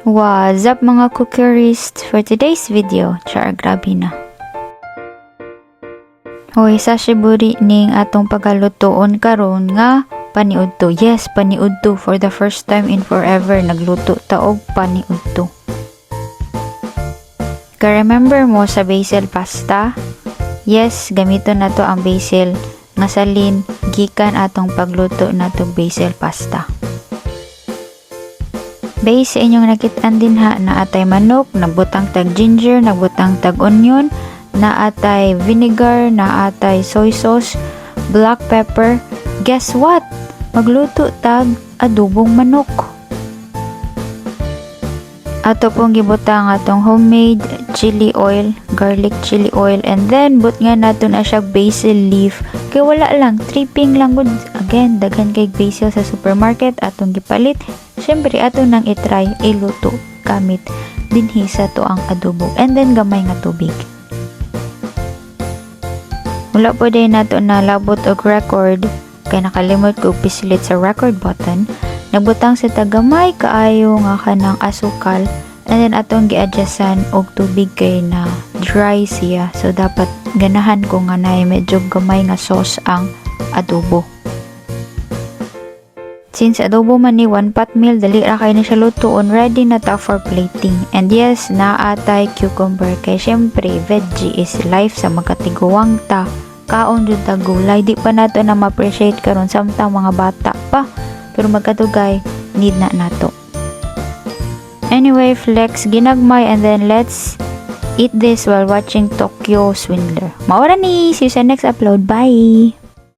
What's up mga cookierists? For today's video, char grabe na. Hoy, sashiburi ning atong pagalutoon karon nga paniudto. Yes, paniudto. For the first time in forever, nagluto ta og paniudto. Ka-remember mo sa basil pasta? Yes, gamiton nato ang basil nga salin gikan atong pagluto nato basil pasta. Base sa inyong nakitaan din ha, na atay manok, nagbutang tag ginger, nagbutang tag onion, na atay vinegar, na atay soy sauce, black pepper. Guess what? Magluto tag adobong manok. Ato pong gibutang atong homemade chili oil, garlic chili oil, and then but nga nato na siya basil leaf. Kaya wala lang, tripping lang good. Again, daghan kay basil sa supermarket, atong gipalit. Siyempre, ato nang itry, iluto, gamit, dinhi sa to ang adobo. And then, gamay nga tubig. Wala po din nato na labot og record, kaya nakalimot ko pisilit sa record button. Nagbutang sa tagamay kaayo nga kanang asukal, and then atong gi-adjustan og tubig kay na dry siya. So, dapat ganahan ko nga na medyo gamay nga sauce ang adobo. Since adobo man ni 1 pot meal, dali ra kay na siya lutoon, ready na ta for plating. And yes, naatay cucumber kay syempre veggie is life sa magkatiguang ta. Kaon jud ta gulay, di pa nato na ma-appreciate karon samtang mga bata pa. Pero magkadugay, need na nato. Anyway, flex ginagmay, and then let's eat this while watching Tokyo Swindler. Maura ni, see you sa next upload. Bye!